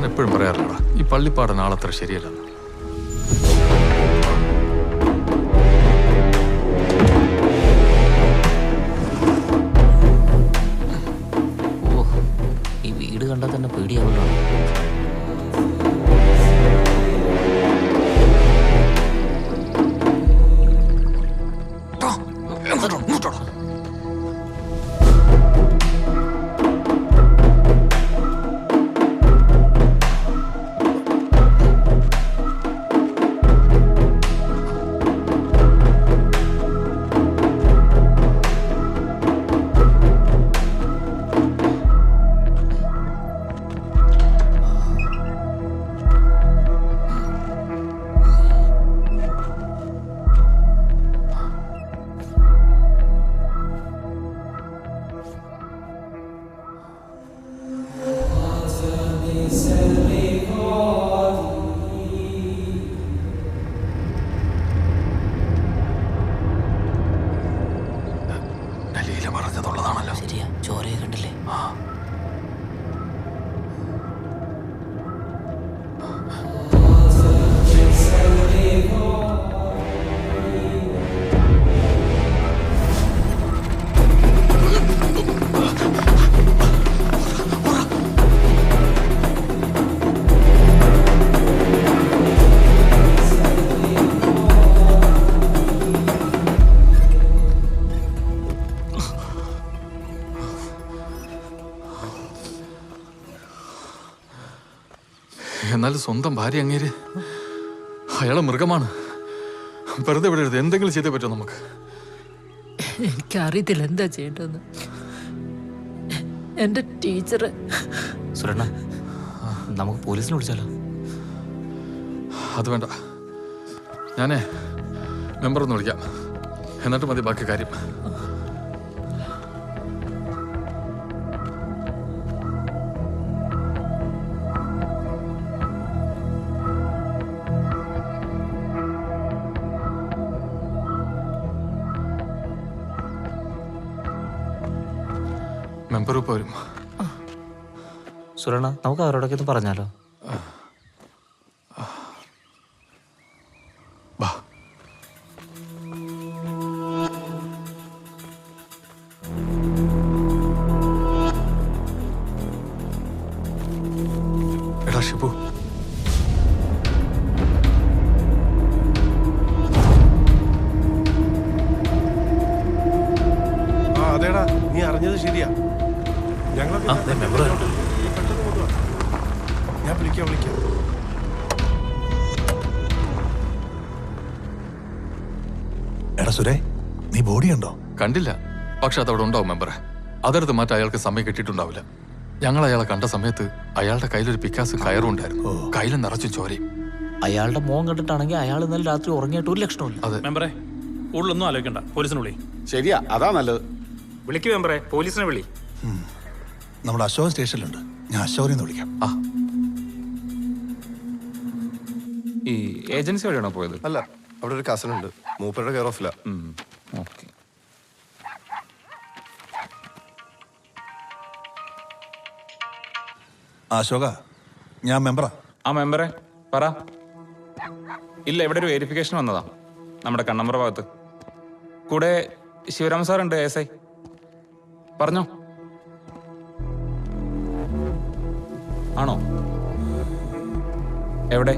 എപ്പോഴും പറയാറില്ലടാ, ഈ പള്ളിപ്പാടൻ ആളത്ര ശരിയല്ലെന്ന്. ഓ, ഈ വീട് കണ്ടാൽ തന്നെ പേടിയാവുമല്ലോ. പറഞ്ഞതുള്ളതാണല്ലോ. ശരിയാ, ചോരയെ കണ്ടില്ലേ? എന്നാലും സ്വന്തം ഭാര്യ അങ്ങേര് അയാളെ മൃഗമാണ്. വെറുതെ വിടരുത്, എന്തെങ്കിലും ചെയ്തേ പറ്റുമോ നമുക്ക്? എനിക്കറിയത്തില്ല എന്താ ചെയ്യേണ്ടതെന്ന്. എൻ്റെ ടീച്ചറ്. സുരണ്ണ, നമുക്ക് പോലീസിനെ വിളിച്ചാലോ? അത് വേണ്ട, ഞാനേ മെമ്പറൊന്ന് വിളിക്കാം, എന്നിട്ട് മതി ബാക്കി കാര്യം. മെമ്പർ ഇപ്പോൾ വരും. സുരണ്ണ, നമുക്ക് അവരോടൊക്കെ ഇത് പറഞ്ഞാലോ? വാ. എടാ ഷിബു, അതേടാ, നീ അറിഞ്ഞത് ശരിയാ. ഞാൻ വിളിക്കാം. എടാ സുരേ, നീ ബോഡി ഉണ്ടോ? കണ്ടില്ല, പക്ഷെ അതവിടെ ഉണ്ടാവും മെമ്പറെ. അതെടുത്ത് മാറ്റാൻ അയാൾക്ക് സമയം കിട്ടിയിട്ടുണ്ടാവില്ല. ഞങ്ങൾ അയാളെ കണ്ട സമയത്ത് അയാളുടെ കയ്യിലൊരു പിക്കാസ് കയറും ഉണ്ടായിരുന്നു, കയ്യിൽ നിറച്ചു ചോരയും. അയാളുടെ മോൻ കണ്ടിട്ടാണെങ്കിൽ അയാൾ ഇന്നലെ രാത്രി ഉറങ്ങിയിട്ട് ഒരു ലക്ഷണമില്ല. അതെ മെമ്പറെ, കൂടുതലൊന്നും ആലോചിക്കണ്ട, പോലീസിനെ വിളി. ശരിയാ, അതാ നല്ലത്. വിളിക്ക് മെമ്പറെ, പോലീസിനെ വിളി. നമ്മുടെ അശോകൻ സ്റ്റേഷനിലുണ്ട്, ഞാൻ അശോകനെ വിളിക്കാം. ഈ ഏജൻസി വഴിയാണോ പോയത്? അല്ല, അവിടെ ഒരു കസൻ ഉണ്ട്, മൂപ്പരുടെ കെയർ ഓഫില. ഓക്കെ. അശോക, ഞാൻ മെമ്പറാ. ആ മെമ്പറെ പറ. ഇല്ല, ഇവിടെ ഒരു വെരിഫിക്കേഷൻ വന്നതാ, നമ്മുടെ കണ്ണമ്പ്ര ഭാഗത്ത്. കൂടെ ശിവരാമ സാറുണ്ട്, SI. പറഞ്ഞോ. ആണോ? എവിടെ?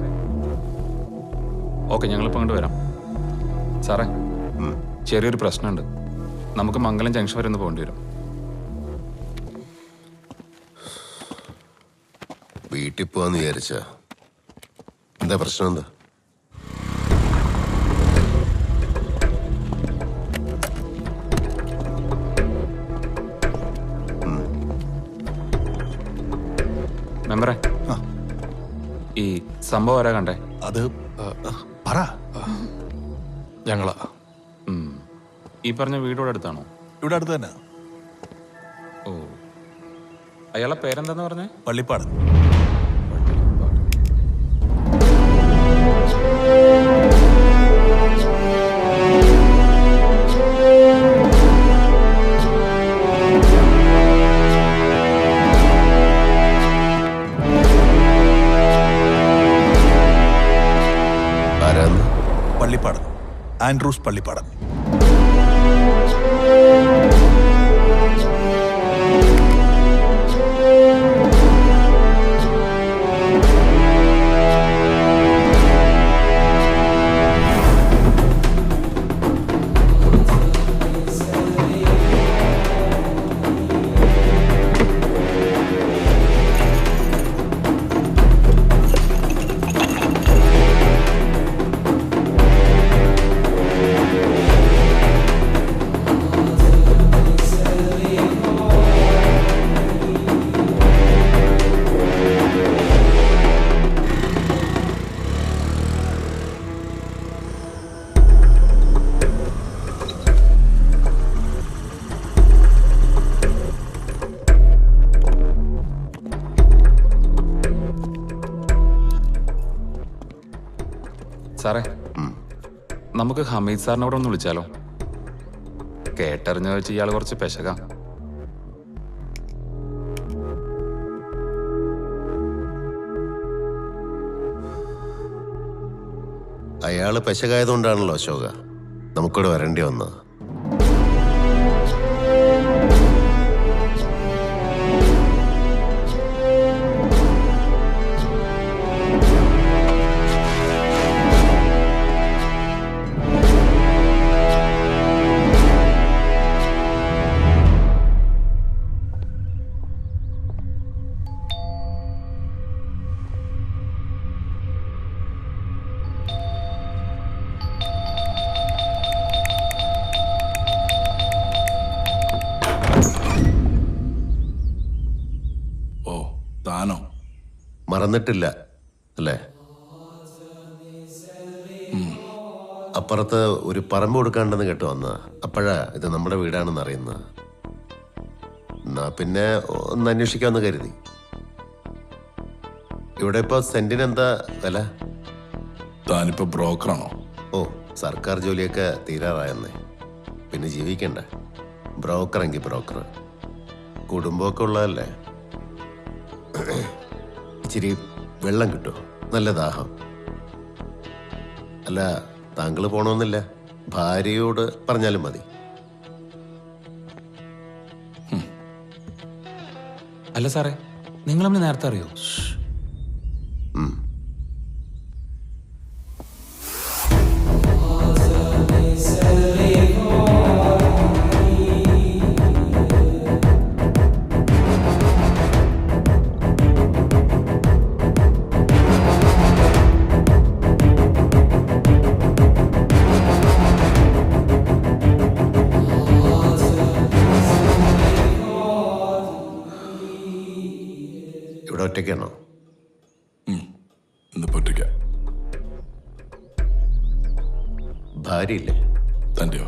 ഓക്കെ, ഞങ്ങളിപ്പോൾ അങ്ങോട്ട് വരാം. സാറേ, ചെറിയൊരു പ്രശ്നമുണ്ട്. നമുക്ക് മംഗലം ജംഗ്ഷൻ വരെ ഒന്ന് പോകേണ്ടി വരും. വീട്ടിൽ പോവാന്ന് വിചാരിച്ച എന്താ പ്രശ്നം? എന്താ? മെമ്പറെ, ഈ സംഭവം ആരാ കണ്ടേ? അത് പറ. ഞങ്ങളാ. ഈ പറഞ്ഞ വീടോടെ അടുത്താണോ? ഇവിടെ അടുത്ത് തന്നെ. ഓ, അയാളെ പേരെന്താന്ന് പറഞ്ഞേ? പള്ളിപ്പാടൻ. ആൻഡ്രൂസ് പള്ളിപ്പാടം. സാറേ, നമുക്ക് ഹമീദ് സാറിനെ അവിടെ ഒന്ന് വിളിച്ചാലോ? കേട്ടറിഞ്ഞ വെച്ച് ഇയാൾ കുറച്ച് പെശക. അയാള് പെശകായതുകൊണ്ടാണല്ലോ അശോക നമുക്കിവിടെ വരേണ്ടി വന്നത്. താനോ? മറന്നിട്ടില്ല അല്ലേ? അപ്പുറത്ത് ഒരു പറമ്പ് കൊടുക്കാണ്ടെന്ന് കേട്ട് വന്ന അപ്പോഴാ ഇത് നമ്മുടെ വീടാണെന്ന് അറിയുന്നത്. എന്നാ പിന്നെ ഒന്ന് അന്വേഷിക്കാമെന്ന് കരുതി. ഇവിടെ ഇപ്പൊ സെന്റിന് എന്താ വില? താനിപ്പോ ബ്രോക്കറാണോ? ഓ, സർക്കാർ ജോലിയൊക്കെ തീരാറായെന്നേ. പിന്നെ ജീവിക്കണ്ടേ? ബ്രോക്കറെങ്കിൽ ബ്രോക്കർ. കുടുംബമൊക്കെ ഉള്ളതല്ലേ. ഇച്ചിരി വെള്ളം കിട്ടുമോ? നല്ല ദാഹം. അല്ല, താങ്കൾ പോണമെന്നില്ല, ഭാര്യയോട് പറഞ്ഞാലും മതി. അല്ല സാറേ, നിങ്ങൾ നമ്മളെ നേരത്തെ അറിയോ? ഇവിടെ ഒറ്റയ്ക്കാണോ? ഇന്നിപ്പോ ഒറ്റയ്ക്ക. ഭാര്യയില്ലേ? തൻ്റെയോ?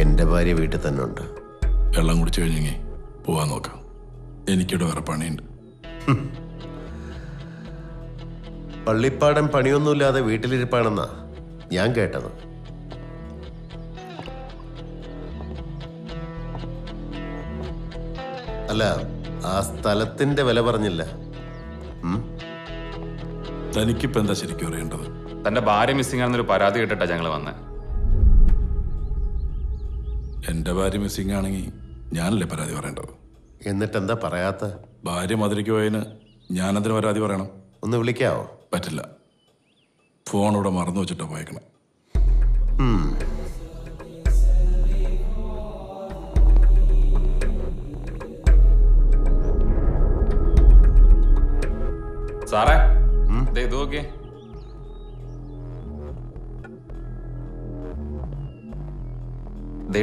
എൻ്റെ ഭാര്യ വീട്ടിൽ തന്നെ ഉണ്ട്. വെള്ളം കുടിച്ചു കഴിഞ്ഞെങ്കിൽ പോവാൻ നോക്കാം. എനിക്കിവിടെ വേറെ പണിയുണ്ട്. പള്ളിപ്പാടൻ പണിയൊന്നുമില്ലാതെ വീട്ടിലിരിപ്പാണെന്നാ ഞാൻ കേട്ടത്. അല്ല, ആ സ്ഥലത്തിന്റെ വില പറഞ്ഞില്ല. തനിക്കിപ്പോ എന്താ ശരിക്കും അറിയേണ്ടത്? തന്റെ ഭാര്യ മിസ്സിംഗ് ആണെന്നൊരു പരാതി കേട്ടിട്ടാ ഞങ്ങൾ വന്നേ. എന്റെ ഭാര്യ മിസ്സിംഗ് ആണെങ്കിൽ ഞാനല്ലേ പരാതി പറയേണ്ടത്? എന്നിട്ട് എന്താ പറയാത്ത? ഭാര്യ മധുരയ്ക്ക് പോയതിന് ഞാനതിന് പരാതി പറയണം? ഒന്ന് വിളിക്കാവോ? പറ്റില്ല. ഫോൺ ഇവിടെ മറന്നു വെച്ചിട്ടാ പോയേക്കണം. സാറേ, ഇത് നോക്കിയേ.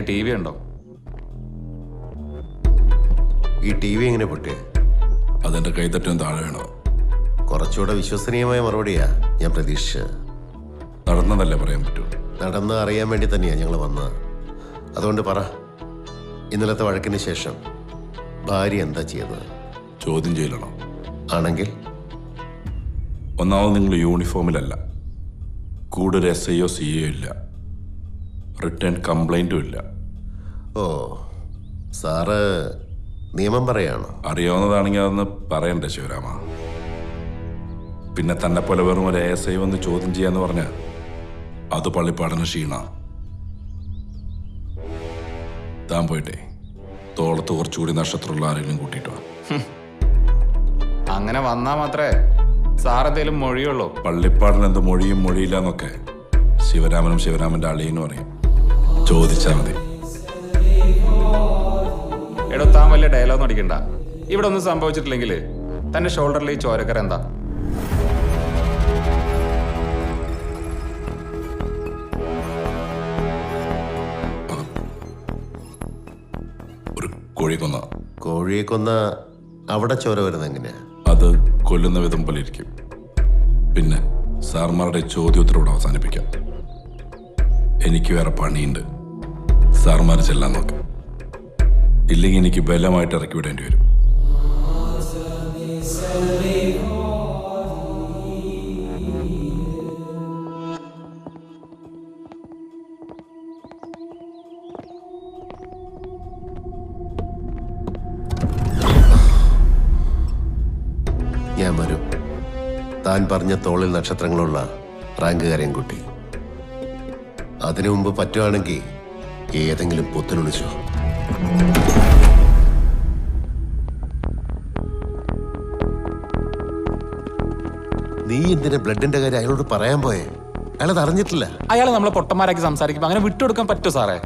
ടി വി ഉണ്ടോ? ഈ ടി വി എങ്ങനെ പൊട്ടിയേ? അതെന്റെ കൈത്തറ്റം താഴെ വീണോ? കുറച്ചുകൂടെ വിശ്വസനീയമായ മറുപടിയാ ഞാൻ പ്രതീക്ഷിച്ചത്. നടന്നതല്ലേ പറയാൻ പറ്റൂ? നടന്ന് അറിയാൻ വേണ്ടി തന്നെയാ ഞങ്ങൾ വന്നത്. അതുകൊണ്ട് പറ, ഇന്നലത്തെ വഴക്കിന് ശേഷം ഭാര്യ എന്താ ചെയ്തത്? ചോദ്യം ചെയ്യലാണോ? ആണെങ്കിൽ ഒന്നാമത് നിങ്ങൾ യൂണിഫോമിലല്ല, കൂടെ ഒരു SIO CA ഇല്ല, റിട്ടേൺ കംപ്ലൈൻറ്റും ഇല്ല. ഓ, സാറ് നിയമം പറയാണോ? അറിയാവുന്നതാണെങ്കിൽ അതൊന്ന് പറയണ്ടേ ശിവരാമ? പിന്നെ തന്നെ പോലെ വെറും ഒരു ASI വന്ന് ചോദ്യം ചെയ്യാന്ന് പറഞ്ഞ അത് പള്ളിപ്പാടന് ക്ഷീണ. താൻ പോയിട്ടെ തോളത്ത് കുറച്ചുകൂടി നക്ഷത്രമുള്ള ആരെങ്കിലും കൂട്ടിയിട്ട് വാ. അങ്ങനെ വന്നാ മാത്രമേ സാറെന്തേലും മൊഴിയുള്ളൂ. പള്ളിപ്പാടൻ എന്ത് മൊഴിയും മൊഴിയില്ല എന്നൊക്കെ ശിവരാമനും ശിവരാമന്റെ അളിയനും അറിയാം. ചോദിച്ചാ മതി. എടോ, താൻ വലിയ ഡയലോഗ് അടിക്കണ്ട. ഇവിടെ ഒന്നും സംഭവിച്ചിട്ടില്ലെങ്കിൽ തന്റെ ഷോൾഡറിൽ ഈ ചോരക്കര എന്താ? ഒരു കോഴി കൊന്ന കോഴിയെ കൊന്ന അവിടെ ചോര വരുന്നത് എങ്ങനെയാ? അത് കൊല്ലുന്ന വിധം പോലെ ഇരിക്കും. പിന്നെ സാർമാരുടെ ചോദ്യോത്തരവോട് അവസാനിപ്പിക്കാം. എനിക്ക് വേറെ പണിയുണ്ട്. സാർമാർ ചെല്ലാൻ നോക്ക്. ഇല്ലെങ്കിൽ എനിക്ക് ബലമായിട്ട് ഇറക്കി വിടേണ്ടി വരും. ഞാൻ വരും. താൻ പറഞ്ഞ തോളിൽ നക്ഷത്രങ്ങളുള്ള റാങ്കുകാരെയും കൂട്ടി. അതിനു മുമ്പ് പറ്റുവാണെങ്കിൽ ഏതെങ്കിലും പുത്തനുണിച്ചോ. നീ എന്തിനാ ബ്ലഡിന്റെ കാര്യം അയാളോട് പറയാൻ പോയേ? അയാളത് അറിഞ്ഞിട്ടില്ല. അയാൾ നമ്മളെ പൊട്ടന്മാരാക്കി സംസാരിക്കുമ്പോൾ അങ്ങനെ വിട്ടുകൊടുക്കാൻ പറ്റുമോ സാറേ?